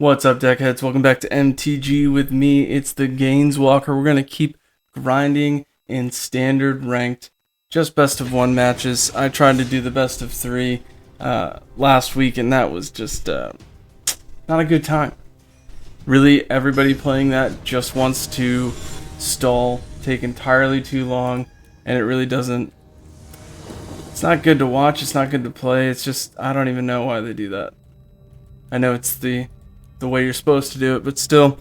What's up, deckheads? Welcome back to MTG with me. It's the Gainswalker. We're going to keep grinding in standard ranked, just best of one matches. I tried to do the best of three last week, and that was just not a good time. Really, everybody playing that just wants to stall, take entirely too long, and it really doesn't. It's not good to watch, it's not good to play. It's just, I don't even know why they do that. I know it's the way you're supposed to do it, but still,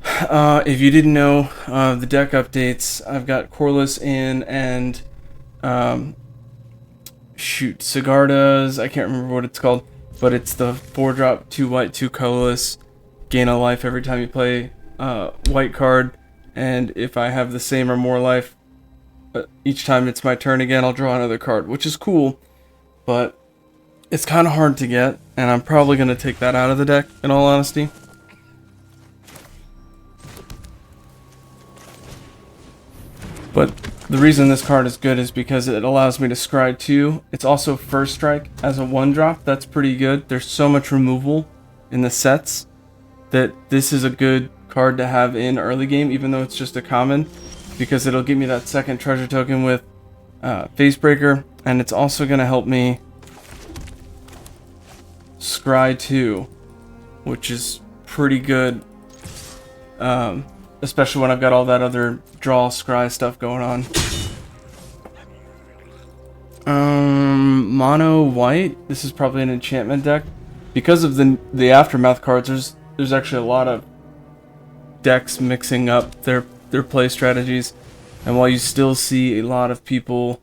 if you didn't know the deck updates, I've got Corliss in and Sigarda's, I can't remember what it's called, but it's the 4-drop 2 white 2 colorless, gain a life every time you play white card, and if I have the same or more life each time it's my turn again, I'll draw another card, which is cool, but it's kind of hard to get, and I'm probably going to take that out of the deck, in all honesty. But the reason this card is good is because it allows me to scry 2. It's also first strike as a 1-drop. That's pretty good. There's so much removal in the sets that this is a good card to have in early game, even though it's just a common, because it'll give me that second treasure token with Facebreaker, and it's also going to help me scry 2, which is pretty good, especially when I've got all that other draw scry stuff going on. Mono white, this is probably an enchantment deck. Because of the aftermath cards, there's actually a lot of decks mixing up their play strategies, and while you still see a lot of people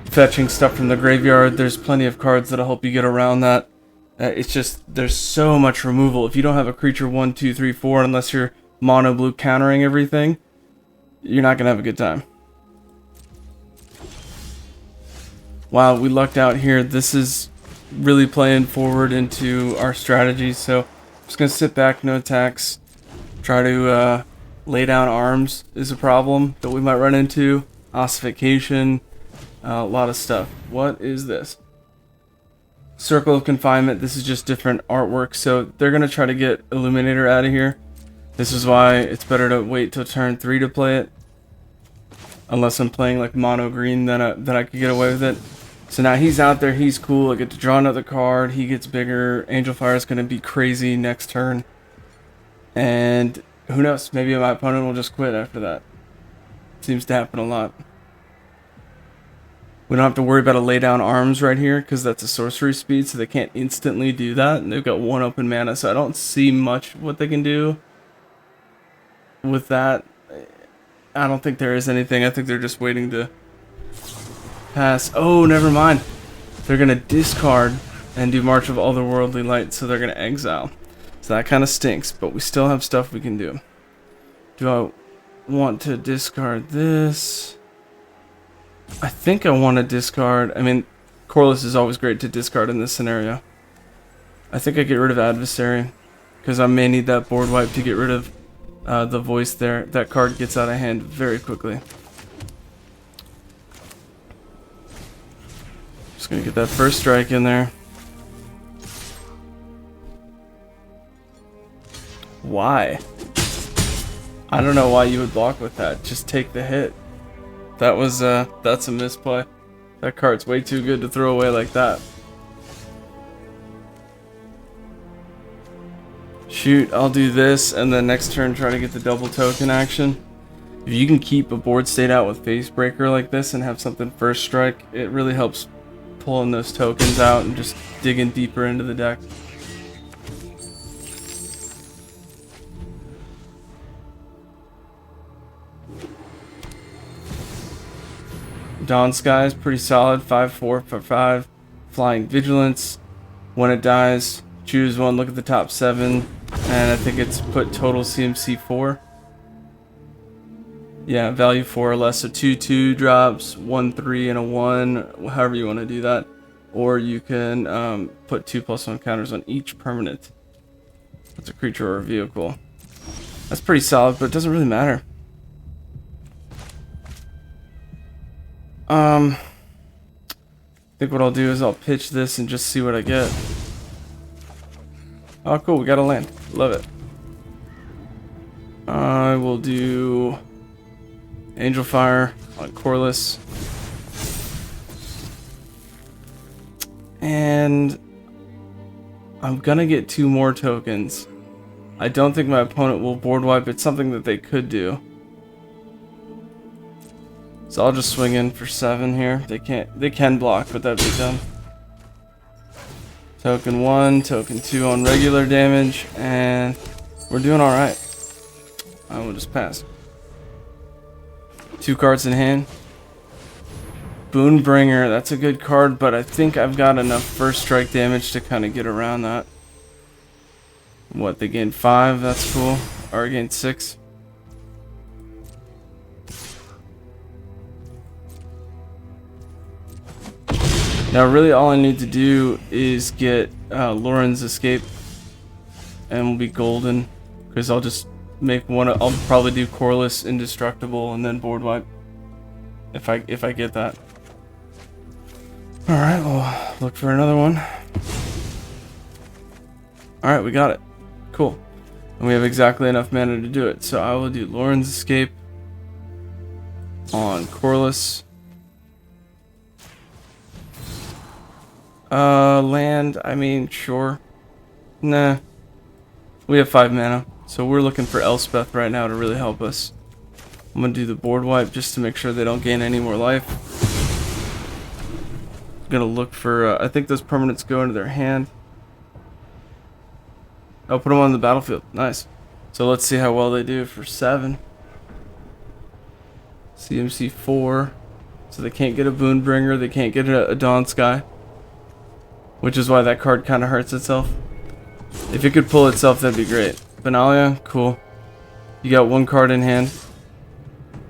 fetching stuff from the graveyard, there's plenty of cards that'll help you get around that. It's just, there's so much removal. If you don't have a creature 1, 2, 3, 4, unless you're mono blue countering everything, you're not gonna have a good time. Wow, we lucked out here. This is really playing forward into our strategy, so I'm just gonna sit back, no attacks, try to lay down arms is a problem that we might run into, ossification, a lot of stuff. What is this? Circle of Confinement. This is just different artwork, so they're gonna try to get Illuminator out of here. This is why it's better to wait till turn 3 to play it, unless I'm playing like mono green, then I could get away with it. So now he's out there, he's cool. I get to draw another card, he gets bigger. Angel Fire is gonna be crazy next turn, and who knows, maybe my opponent will just quit after that. Seems to happen a lot. We don't have to worry about a lay down arms right here, because that's a sorcery speed, so they can't instantly do that, and they've got 1 open mana, so I don't see much what they can do with that. I don't think there is anything. I think they're just waiting to pass. Oh, never mind. They're going to discard and do March of Otherworldly Light, so they're going to exile. So that kind of stinks, but we still have stuff we can do. Do I want to discard this? I think I want to discard. I mean, Corliss is always great to discard in this scenario. I think I get rid of Adversary, because I may need that board wipe to get rid of the voice there. That card gets out of hand very quickly. Just gonna get that first strike in there. Why? I don't know why you would block with that. Just take the hit. That was that's a misplay. That card's way too good to throw away like that. Shoot, I'll do this, and then next turn try to get the double token action. If you can keep a board state out with Facebreaker like this and have something first strike, it really helps pulling those tokens out and just digging deeper into the deck. Dawn Sky is pretty solid, 5/4 for 5. Flying Vigilance. When it dies, choose one, look at the top 7, and I think it's put total CMC 4. Yeah, value 4 or less, so 2/2 drops, 1/3 and a 1, however you want to do that. Or you can put 2+1 counters on each permanent. That's a creature or a vehicle. That's pretty solid, but it doesn't really matter. I think what I'll do is I'll pitch this and just see what I get. Oh, cool. We got a land. Love it. I will do Angel Fire on Corliss. And I'm gonna get 2 more tokens. I don't think my opponent will board wipe. It's something that they could do. So I'll just swing in for 7 here. They can block, but that'd be dumb. Token 1, token 2 on regular damage, and we're doing alright. I will just pass. 2 cards in hand. Boonbringer, that's a good card, but I think I've got enough first strike damage to kind of get around that. What, they gained 5? That's cool. Or I gained 6. Now really all I need to do is get Lauren's Escape and we'll be golden, because I'll just make one. I'll probably do Corliss Indestructible and then board wipe if I get that. Alright, we'll look for another one. Alright, we got it. Cool. And we have exactly enough mana to do it. So I will do Lauren's Escape on Corliss. Land, I mean, sure. Nah. We have 5 mana, so we're looking for Elspeth right now to really help us. I'm gonna do the board wipe just to make sure they don't gain any more life. I'm gonna look for, I think those permanents go into their hand. I'll put them on the battlefield. Nice. So let's see how well they do for 7. CMC 4. So they can't get a Boonbringer, they can't get a Dawn Sky. Which is why that card kind of hurts itself. If it could pull itself, that'd be great. Benalia, cool. You got 1 card in hand.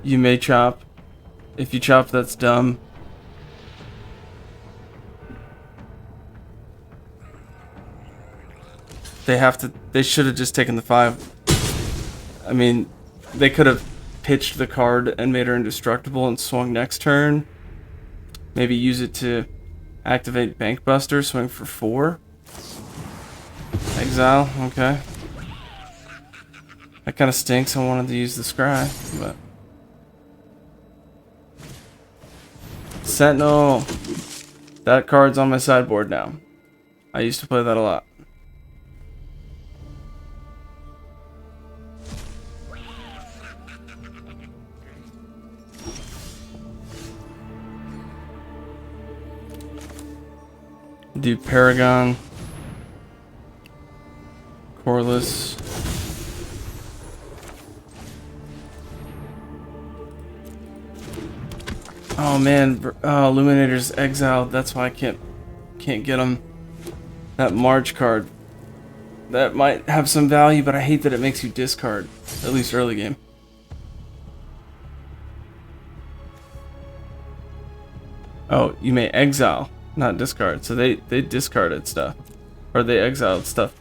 You may chop. If you chop, that's dumb. They should have just taken the 5. I mean, they could have pitched the card and made her indestructible and swung next turn. Maybe use it to activate Bankbuster, swing for 4. Exile, okay. That kind of stinks. I wanted to use the Scry, but Sentinel. That card's on my sideboard now. I used to play that a lot. Do Paragon, Corliss. Oh man, Illuminator's exiled. That's why I can't get him. That March card. That might have some value, but I hate that it makes you discard, at least early game. Oh, you may exile, not discard. So they discarded stuff, or they exiled stuff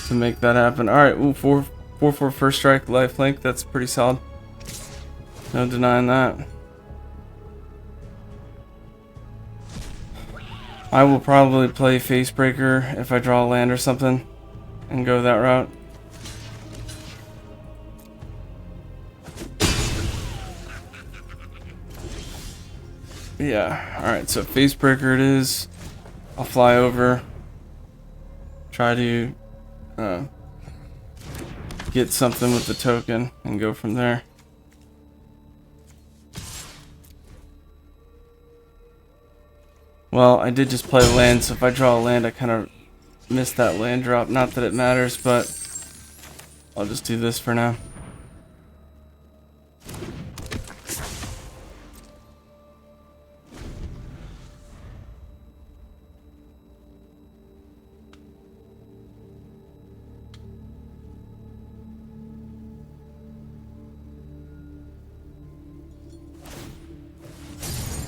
to make that happen. All right, ooh, 4/4 first strike, lifelink. That's pretty solid. No denying that. I will probably play Facebreaker if I draw a land or something and go that route. Yeah, alright, so Facebreaker it is. I'll fly over. Try to get something with the token and go from there. Well, I did just play land, so if I draw a land, I kind of missed that land drop. Not that it matters, but I'll just do this for now.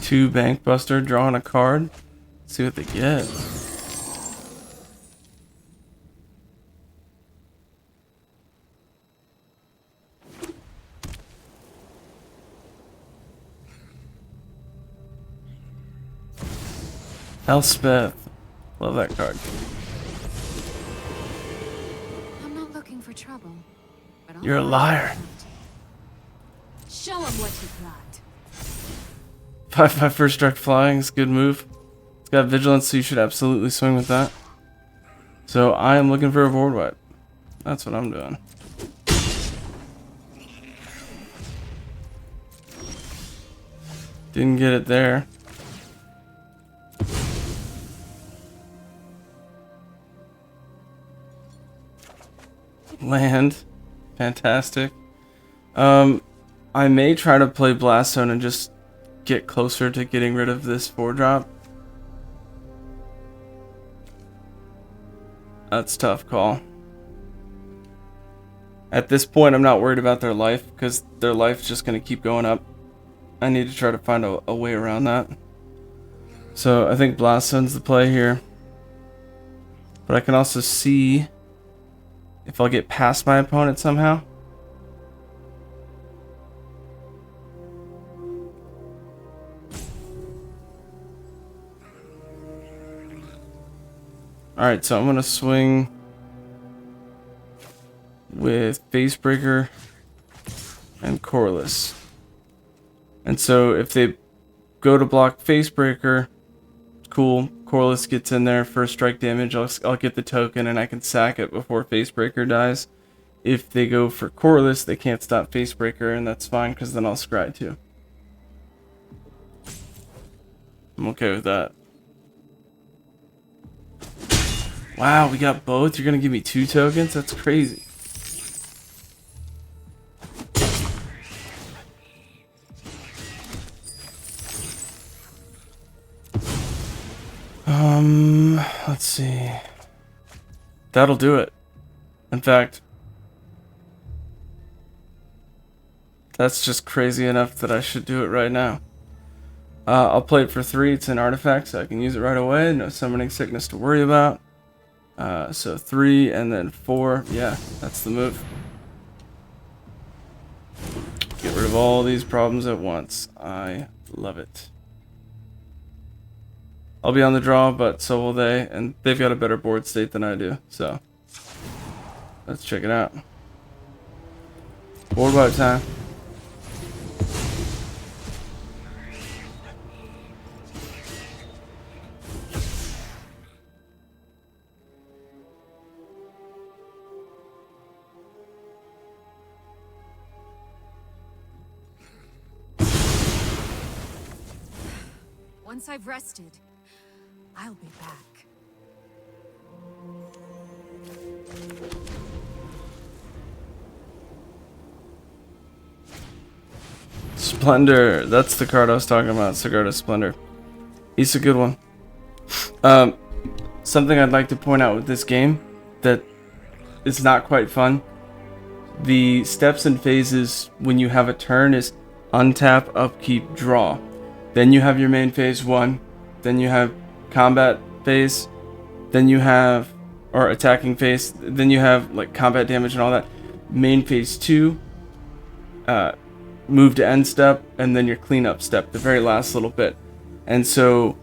Two Bankbuster, drawing a card. Let's see what they get. Elspeth. Love that card. But I'll You're a find liar. out. Show him what you got. 5/5 first strike flying is a good move. It's got vigilance, so you should absolutely swing with that. So I am looking for a board wipe. That's what I'm doing. Didn't get it there. Land. Fantastic. I may try to play Blast Zone and just get closer to getting rid of this 4-drop. That's a tough call. At this point, I'm not worried about their life, because their life's just going to keep going up. I need to try to find a way around that. So I think Blast Zone's the play here. But I can also see if I'll get past my opponent somehow. Alright, so I'm going to swing with Facebreaker and Corliss. And so if they go to block Facebreaker, cool. Corliss gets in there, first strike damage. I'll get the token and I can sack it before Facebreaker dies. If they go for Corliss, they can't stop Facebreaker, and that's fine because then I'll scry too. I'm okay with that. Wow, we got both? You're gonna give me 2 tokens? That's crazy. Let's see. That'll do it. In fact, that's just crazy enough that I should do it right now. I'll play it for 3. It's an artifact, so I can use it right away. No summoning sickness to worry about. So 3 and then 4. Yeah, that's the move. Get rid of all these problems at once. I love it. I'll be on the draw, but so will they, and they've got a better board state than I do, so let's check it out. Board wipe time. Once I've rested, I'll be back. Splendor. That's the card I was talking about. Sigarda Splendor. He's a good one. Something I'd like to point out with this game that is not quite fun. The steps and phases when you have a turn is untap, upkeep, draw. Then you have your main phase 1. Then you have combat phase. Then you have, or attacking phase. Then you have like combat damage and all that. Main phase 2. Move to end step. And then your cleanup step, the very last little bit. And so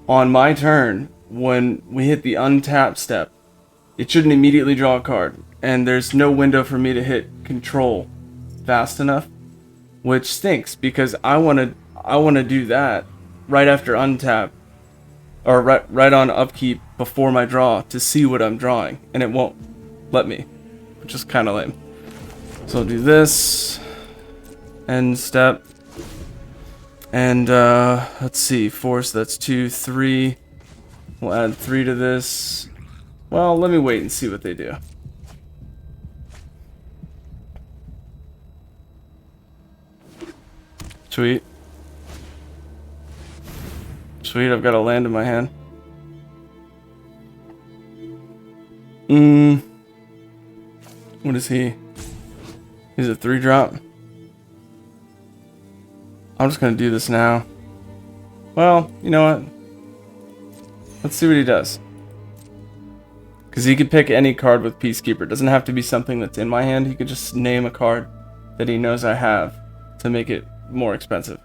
on my turn, when we hit the untap step, it shouldn't immediately draw a card. And there's no window for me to hit control fast enough, which stinks because I want to do that right after untap, or right on upkeep before my draw to see what I'm drawing, and it won't let me, which is kind of lame. So I'll do this, end step, and let's see, 4, so that's 2, 3. We'll add 3 to this. Well, let me wait and see what they do. Sweet. Sweet, I've got a land in my hand. What is he? He's a 3-drop. I'm just gonna do this now. Well, you know what? Let's see what he does. Because he could pick any card with Peacekeeper. It doesn't have to be something that's in my hand. He could just name a card that he knows I have to make it more expensive.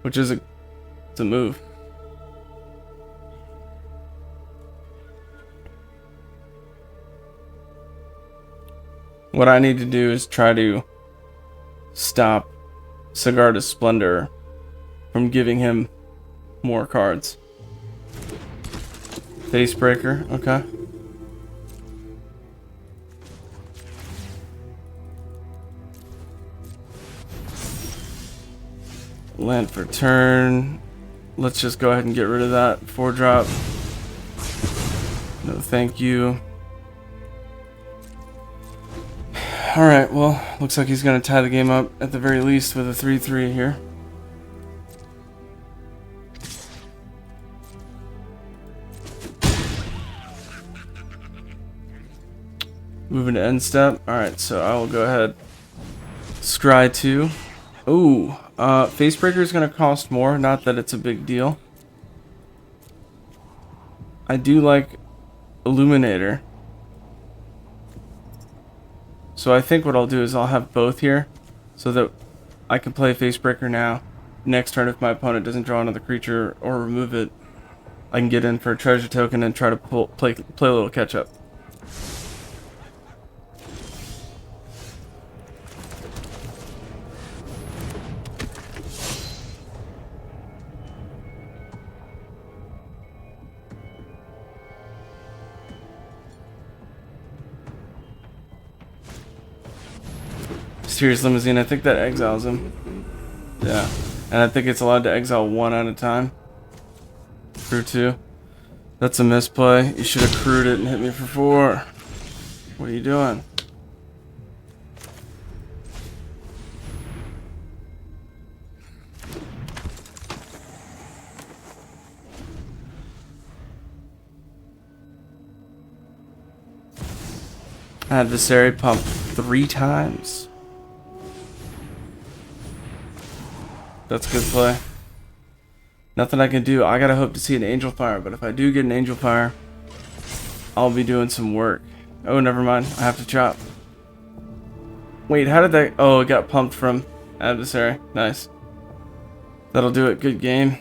Which is it's a move. What I need to do is try to stop Sigarda's Splendor from giving him more cards. Facebreaker, okay. Land for turn. Let's just go ahead and get rid of that 4-drop. No, thank you. Alright, well, looks like he's going to tie the game up at the very least with a 3-3 here. Moving to end step. Alright, so I will go ahead. Scry 2. Ooh, Facebreaker is going to cost more. Not that it's a big deal. I do like Illuminator. So I think what I'll do is I'll have both here so that I can play Facebreaker now. Next turn, if my opponent doesn't draw another creature or remove it, I can get in for a treasure token and try to play a little catch up. Mysterious Limousine, I think that exiles him. Yeah. And I think it's allowed to exile 1 at a time. Crew 2. That's a misplay. You should have crewed it and hit me for 4. What are you doing? Adversary pump 3 times. That's good play. Nothing I can do. I gotta hope to see an Angel Fire, but if I do get an Angel Fire, I'll be doing some work. Oh, never mind. I have to chop. Wait, how did that... Oh, it got pumped from Adversary. Nice. That'll do it. Good game.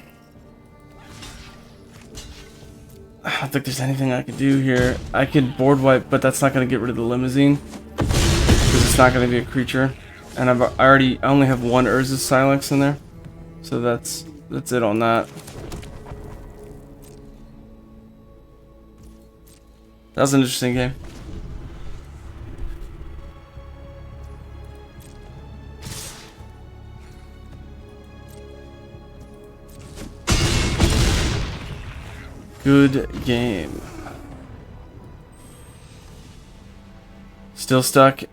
I don't think there's anything I can do here. I could board wipe, but that's not gonna get rid of the Limousine. Because it's not gonna be a creature. And I only have 1 Urza's Silex in there. So that's it on that. That was an interesting game. Good game. Still stuck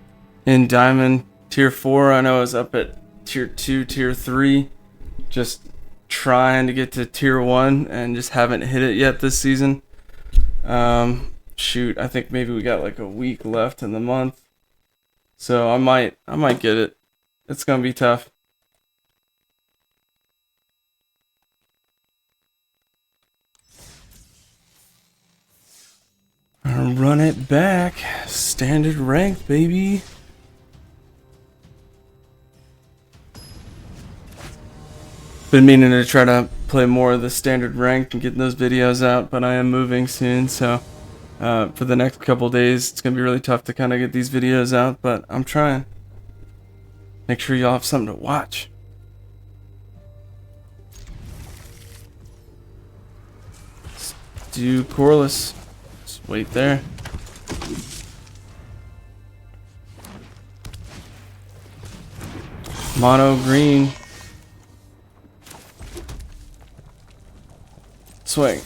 in Diamond Tier 4. I know I was up at Tier 2, Tier 3. Just trying to get to Tier 1 and just haven't hit it yet this season. Shoot, I think maybe we got like a week left in the month. So I might get it. It's gonna be tough. Run it back. Standard rank, baby. Been meaning to try to play more of the standard ranked and get those videos out, but I am moving soon, so for the next couple days it's gonna be really tough to kind of get these videos out, but I'm trying. Make sure y'all have something to watch. Let's do Corliss. Just wait there. Mono green. Swing.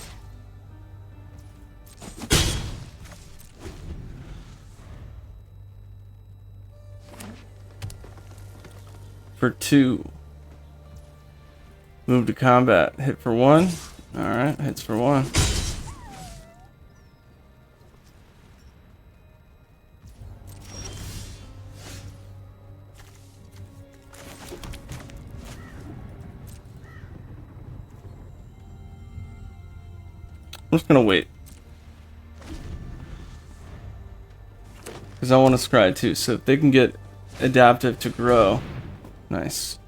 For 2. Move to combat. Hit for 1. Alright, hits for 1. I'm just gonna wait. Because I want to scry too, so if they can get adaptive to grow. Nice.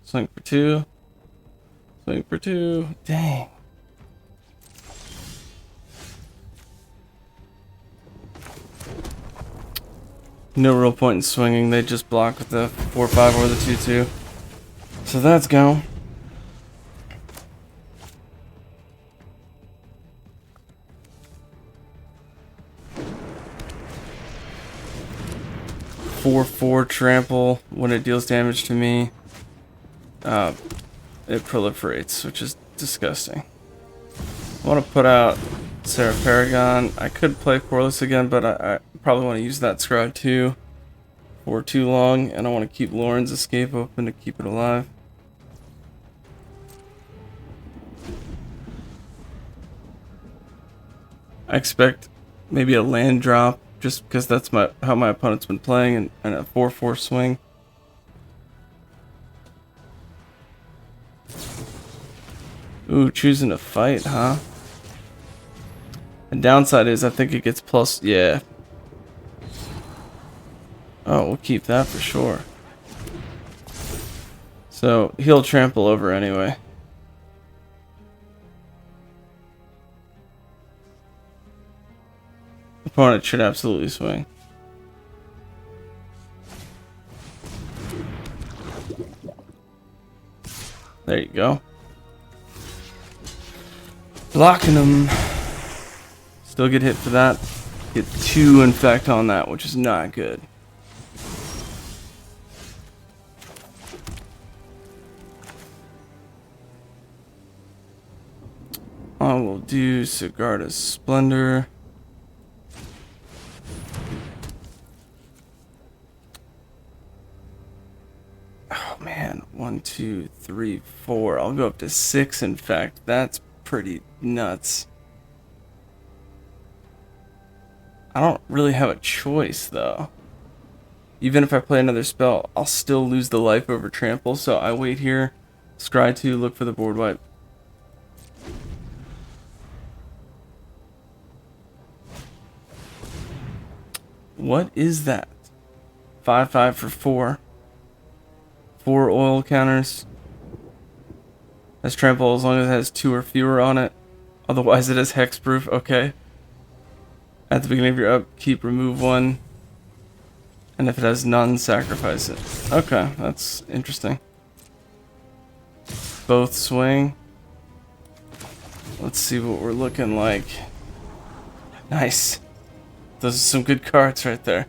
Swing for 2. Swing for 2. Dang. No real point in swinging. They just block with the 4/5 or the 2/2. So that's go. Four trample. When it deals damage to me, it proliferates, which is disgusting. I want to put out Sarah Paragon. I could play Corliss again, but I probably want to use that Scry too for too long, and I want to keep Lauren's escape open to keep it alive. I expect maybe a land drop, just because that's how my opponent's been playing, and a 4/4 swing. Ooh, choosing to fight, huh? The downside is I think it gets plus, yeah. Oh, we'll keep that for sure. So he'll trample over anyway. Opponent should absolutely swing. There you go. Blocking him. Still get hit for that. Get 2 infect on that, which is not good. I will do Sigarda's Splendor. Oh man, 1, 2, 3, 4. I'll go up to 6 infect. That's pretty nuts. I don't really have a choice though. Even if I play another spell, I'll still lose the life over trample, so I wait here, scry 2, look for the board wipe. What is that? 5/5 for 4. 4 oil counters. Has trample as long as it has 2 or fewer on it. Otherwise it has hexproof. Okay. At the beginning of your upkeep, remove 1. And if it has none, sacrifice it. Okay, that's interesting. Both swing. Let's see what we're looking like. Nice. Those are some good cards right there.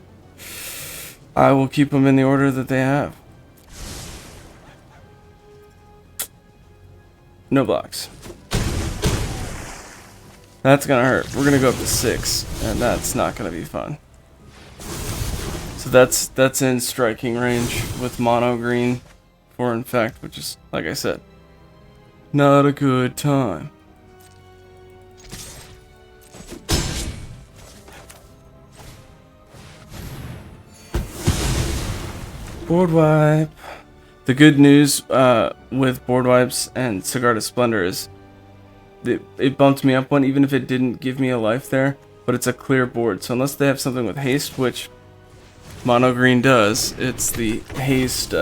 I will keep them in the order that they have. No blocks. That's gonna hurt. We're gonna go up to 6, and that's not gonna be fun. So that's in striking range with mono green for infect, which is, like I said, not a good time. Board wipe. The good news with board wipes and Sigarda's Splendor is it bumped me up 1 even if it didn't give me a life there, but it's a clear board. So unless they have something with haste, which mono green does, it's the haste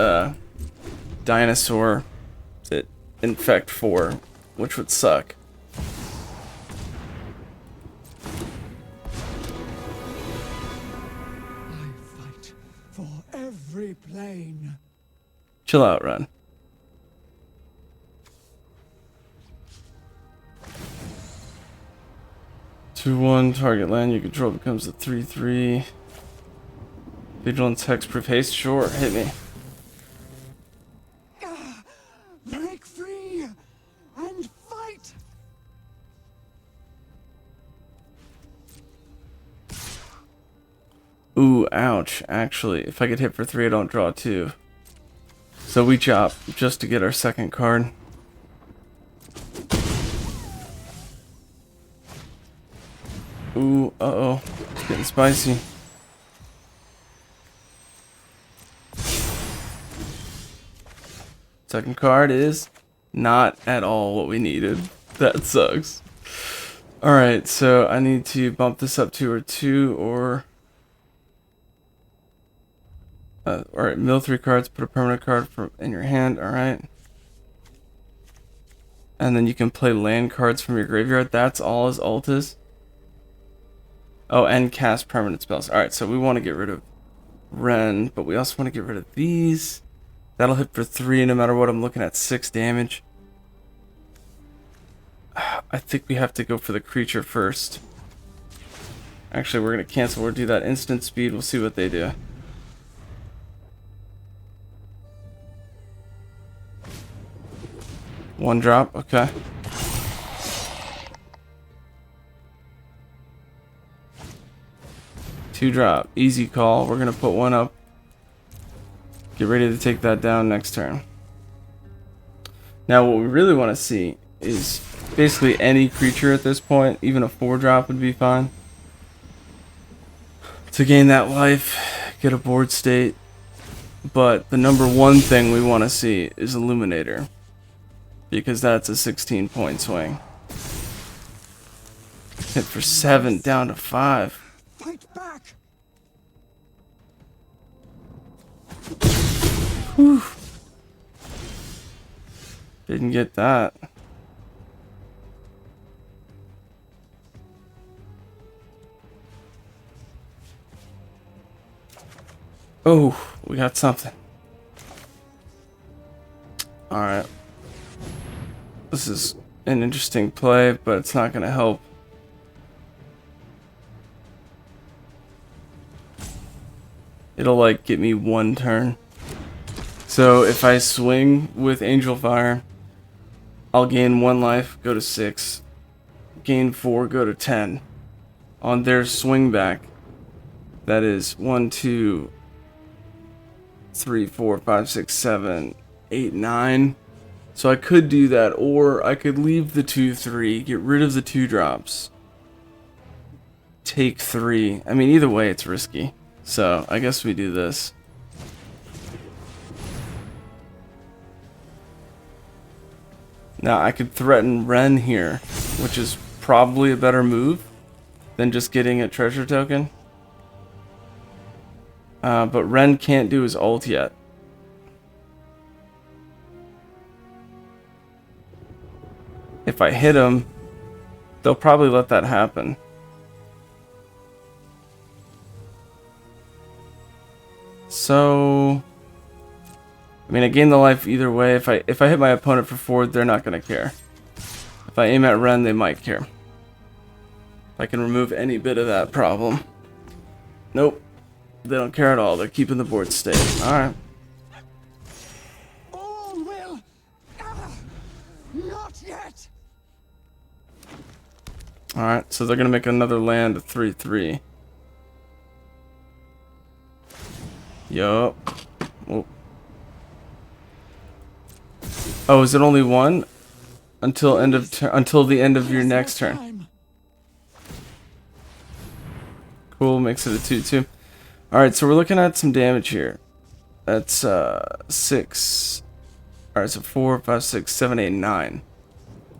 dinosaur that infect 4, which would suck. I fight for every plane. Chill out, Ren. Two, 1, target land you control becomes a 3/3. Vigilance, hexproof, haste. Sure, hit me. Break free and fight. Ooh, ouch. Actually, if I get hit for 3, I don't draw 2. So we chop just to get our second card. Ooh, uh-oh. It's getting spicy. Second card is not at all what we needed. That sucks. Alright, so I need to bump this up to or 2 or... Alright, mill 3 cards, put a permanent card in your hand, alright. And then you can play land cards from your graveyard. That's all his ult is. Oh, and cast permanent spells. Alright, so we want to get rid of Ren, but we also want to get rid of these. That'll hit for 3 no matter what. I'm looking at 6 damage. I think we have to go for the creature first. Actually, we're going to cancel. We'll do that instant speed. We'll see what they do. One drop, okay. Two drop, easy call. We're gonna put one up. Get ready to take that down next turn. Now what we really want to see is basically any creature at this point. Even a 4-drop would be fine. To gain that life, get a board state. But the number one thing we want to see is Illuminator. Because that's a 16-point swing. Hit for 7, down to 5. Fight back! Whew. Didn't get that. Oh, we got something. Alright. This is an interesting play, but it's not going to help. It'll like get me 1 turn. So if I swing with Angel Fire, I'll gain 1 life, go to 6. Gain 4, go to 10. On their swing back, that is 1, 2, 3, 4, 5, 6, 7, 8, 9. So I could do that, or I could leave the 2, 3, get rid of the 2 drops. Take 3. I mean, either way, it's risky. So I guess we do this. Now I could threaten Ren here, which is probably a better move than just getting a treasure token. But Ren can't do his ult yet. If I hit him, they'll probably let that happen. So, I mean, I gain the life either way. If I hit my opponent for 4, they're not gonna care. If I aim at Ren, they might care. I can remove any bit of that problem. Nope, they don't care at all. They're keeping the board state. All right. All will... not yet! All right. So they're gonna make another land of 3/3. Yup. Oh. Oh, is it only 1? Until the end of your next turn. Cool, makes it a 2/2. Alright, so we're looking at some damage here. That's 6. Alright, so 4, 5, 6, 7, 8, 9.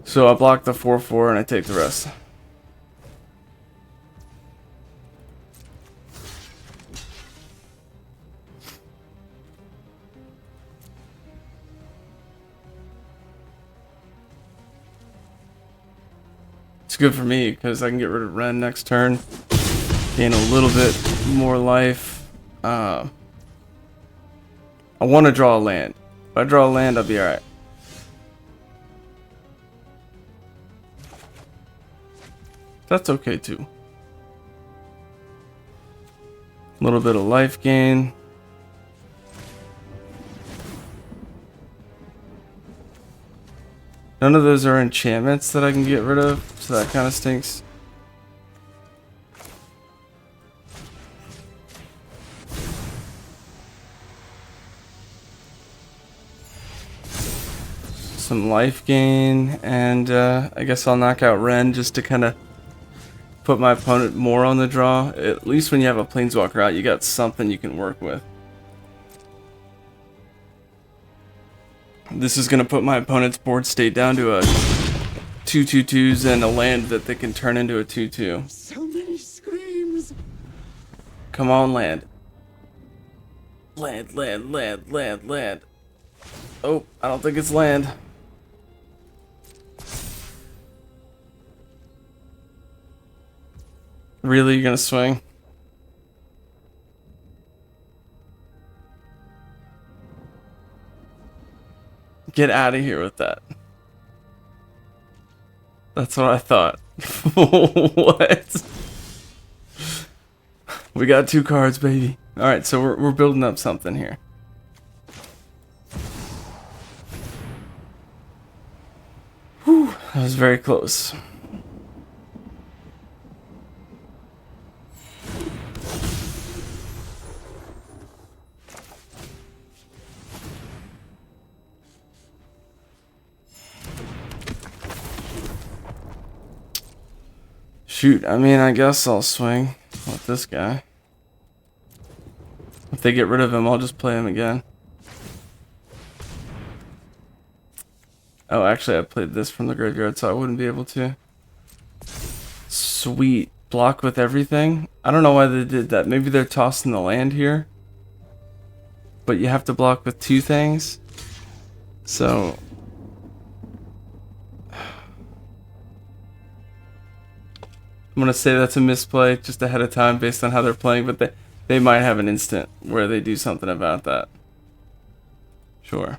So I block the 4/4 and I take the rest. It's good for me because I can get rid of Ren next turn. Gain a little bit more life. I want to draw a land. If I draw a land, I'll be alright. That's okay too. A little bit of life gain. None of those are enchantments that I can get rid of, so that kind of stinks. Some life gain, and I guess I'll knock out Ren just to kind of put my opponent more on the draw. At least when you have a Planeswalker out, you got something you can work with. This is going to put my opponent's board state down to a 2/2/2s and a land that they can turn into a 2/2. So many screams! Come on, land. Land, land, land, land, land. Oh, I don't think it's land. Really, you're gonna swing? Get out of here with that. That's what I thought. What? We got 2 cards, baby. Alright, so we're building up something here. Whew, that was very close. Shoot, I mean, I guess I'll swing with this guy. If they get rid of him, I'll just play him again. Oh, actually, I played this from the graveyard, so I wouldn't be able to. Sweet. Block with everything? I don't know why they did that. Maybe they're tossing the land here. But you have to block with 2 things. So... I'm going to say that's a misplay just ahead of time based on how they're playing, but they might have an instant where they do something about that. Sure.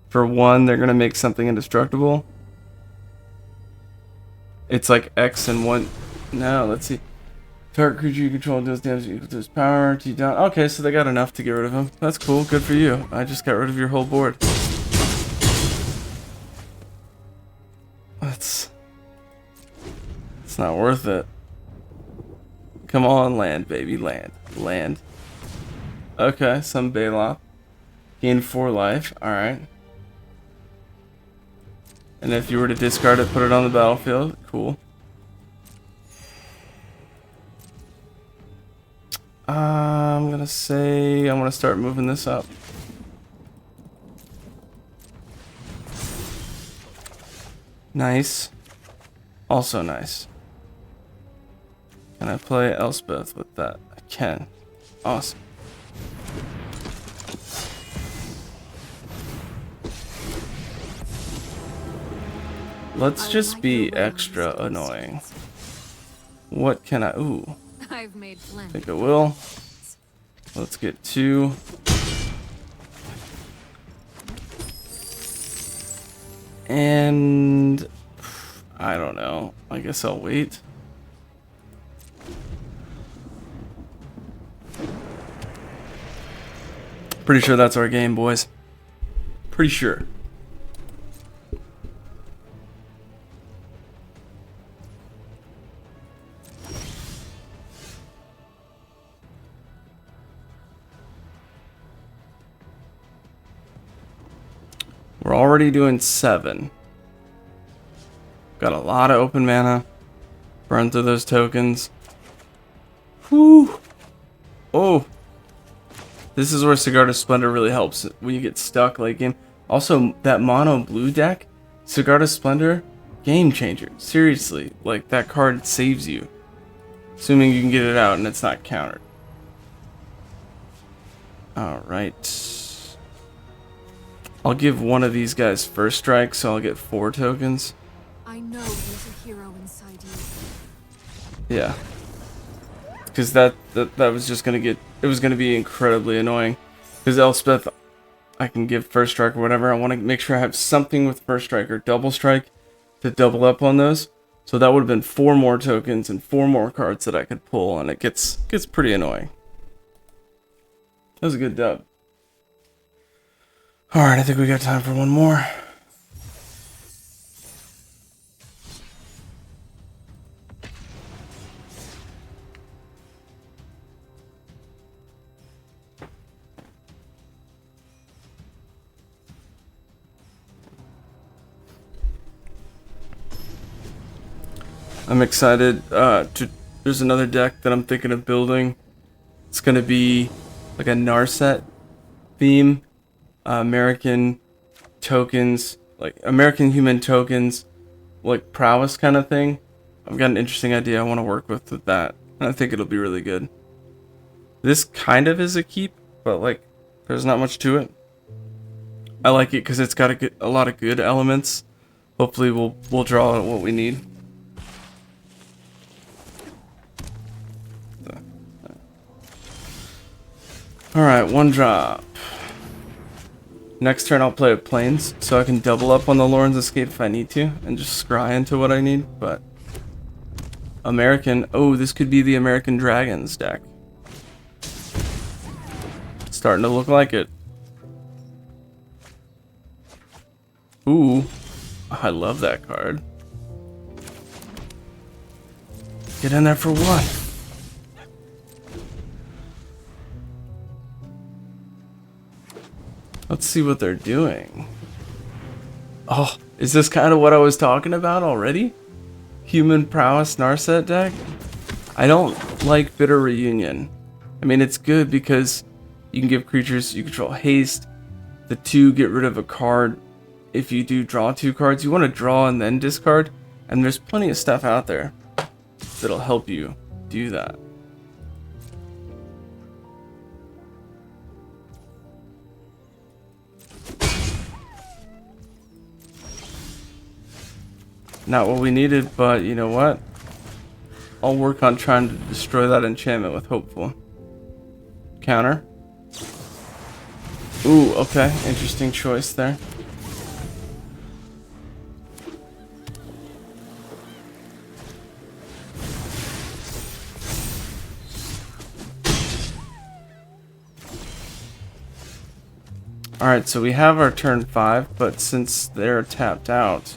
For 1, they're going to make something indestructible. It's like X and 1. No, let's see. Target creature you control does damage equal to his power. To you down. Okay, so they got enough to get rid of him. That's cool. Good for you. I just got rid of your whole board. It's not worth it. Come on, land, baby, land. Land. Okay, some Balop. Gain 4 life. Alright. And if you were to discard it, put it on the battlefield. Cool. I'm gonna say I'm gonna start moving this up. Nice. Also nice. Can I play Elspeth with that? I can. Awesome. Let's just be extra annoying. What can I... Ooh. I've made I plenty. think I will. Let's get 2. And... I don't know. I guess I'll wait. Pretty sure that's our game, boys. Pretty sure. We're already doing 7. Got a lot of open mana. Burn through those tokens. Whew. Oh. This is where Sigarda's Splendor really helps when you get stuck late game. Also, that mono blue deck, Sigarda's Splendor, game changer. Seriously, like that card saves you. Assuming you can get it out and it's not countered. Alright. I'll give one of these guys first strike, so I'll get 4 tokens. I know there's a hero inside you. Yeah. Because that was just gonna get... It was gonna be incredibly annoying. Because Elspeth, I can give first strike or whatever. I want to make sure I have something with first strike or double strike to double up on those. So that would have been 4 more tokens and 4 more cards that I could pull, and it gets pretty annoying. That was a good dub. Alright, I think we got time for one more. I'm excited. There's another deck that I'm thinking of building. It's going to be like a Narset theme. American tokens, like American human tokens, like prowess kind of thing. I've got an interesting idea I want to work with that. And I think it'll be really good. This kind of is a keep, but like there's not much to it. I like it because it's got a lot of good elements. Hopefully we'll draw what we need. Alright, one drop. Next turn I'll play with planes, so I can double up on the Lauren's Escape if I need to, and just scry into what I need, but... American, oh, this could be the American Dragons deck. Starting to look like it. Ooh, I love that card. Get in there for what? Let's see what they're doing. Oh, is this kind of what I was talking about already? Human Prowess Narset deck? I don't like Bitter Reunion. I mean, it's good because you can give creatures you control haste. The 2 get rid of a card. If you do draw 2 cards, you want to draw and then discard. And there's plenty of stuff out there that'll help you do that. Not what we needed, but you know what? I'll work on trying to destroy that enchantment with Hopeful. Counter. Ooh, okay. Interesting choice there. Alright, so we have our turn 5, but since they're tapped out,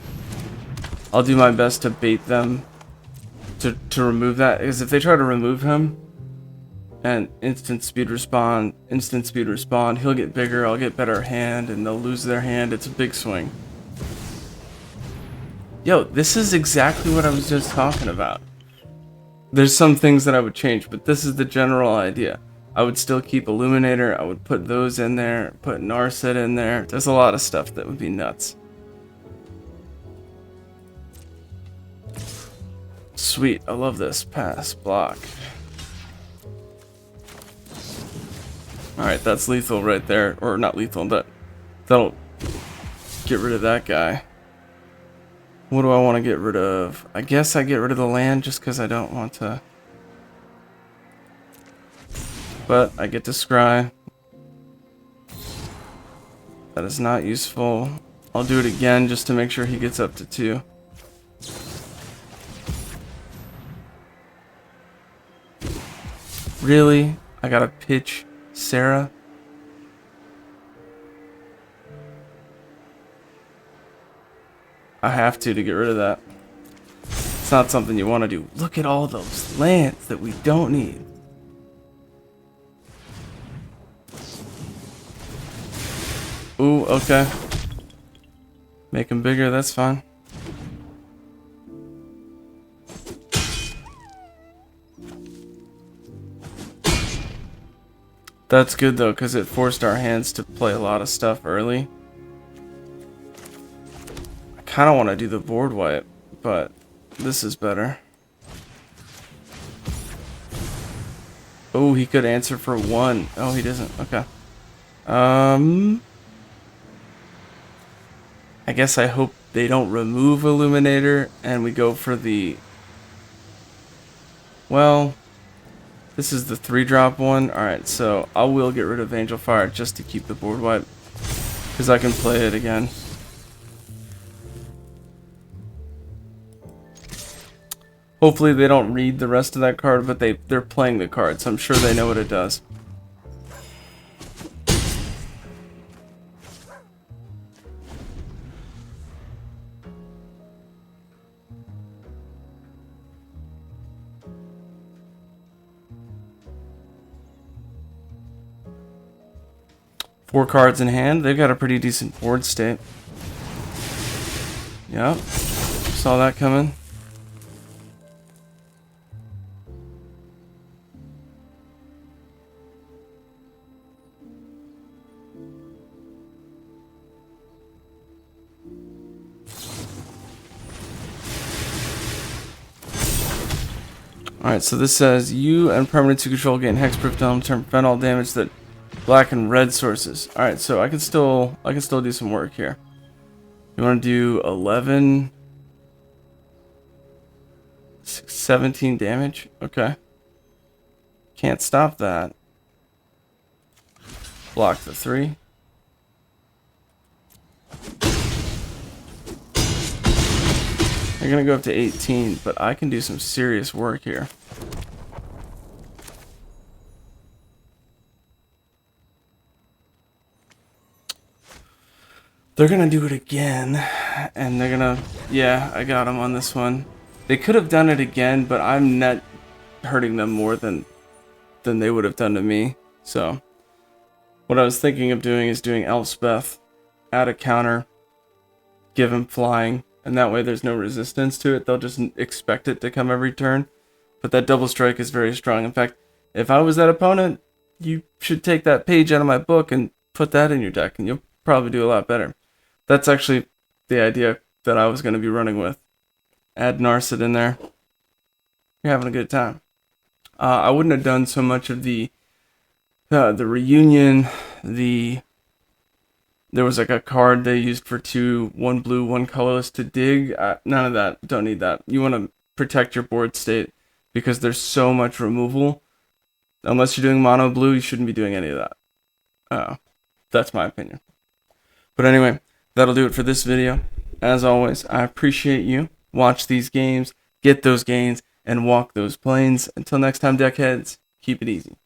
I'll do my best to bait them to remove that, because if they try to remove him and instant speed respawn, he'll get bigger, I'll get better hand, and they'll lose their hand. It's a big swing. Yo, this is exactly what I was just talking about. There's some things that I would change, but this is the general idea. I would still keep Illuminator, I would put those in there, put Narset in there. There's a lot of stuff that would be nuts. Sweet, I love this. Pass, block. Alright, that's lethal right there. Or not lethal, but that'll get rid of that guy. What do I want to get rid of? I guess I get rid of the land just because I don't want to. But I get to scry. That is not useful. I'll do it again just to make sure he gets up to 2. Really? I gotta pitch Sarah? I have to get rid of that. It's not something you want to do. Look at all those lands that we don't need. Ooh, okay. Make them bigger, that's fine. That's good though, because it forced our hands to play a lot of stuff early. I kind of want to do the board wipe, but this is better. Oh, he could answer for 1. Oh, he doesn't. Okay. I guess I hope they don't remove Illuminator and we go for the... Well... This is the 3-drop one. Alright, so I will get rid of Angel Fire just to keep the board wipe. Because I can play it again. Hopefully they don't read the rest of that card, but they're playing the card, so I'm sure they know what it does. Four cards in hand. They've got a pretty decent board state. Yep. Saw that coming. Alright, so this says you and permanents you control gain hexproof dome, turn prevent all damage that black and red sources. Alright, so I can still do some work here. You want to do 11 17 damage? Okay. Can't stop that. Block the 3. They're going to go up to 18, but I can do some serious work here. They're going to do it again, and they're going to... Yeah, I got them on this one. They could have done it again, but I'm not hurting them more than they would have done to me. So, what I was thinking of doing is doing Elspeth, add a counter, give him flying, and that way there's no resistance to it. They'll just expect it to come every turn. But that double strike is very strong. In fact, if I was that opponent, you should take that page out of my book and put that in your deck, and you'll probably do a lot better. That's actually the idea that I was going to be running with. Add Narset in there. You're having a good time. I wouldn't have done so much of the reunion. There was like a card they used for 2, 1 blue, 1 colorless to dig. None of that. Don't need that. You want to protect your board state because there's so much removal. Unless you're doing mono blue, you shouldn't be doing any of that. That's my opinion. But anyway, that'll do it for this video. As always, I appreciate you. Watch these games, get those gains, and walk those planes. Until next time, deckheads, keep it easy.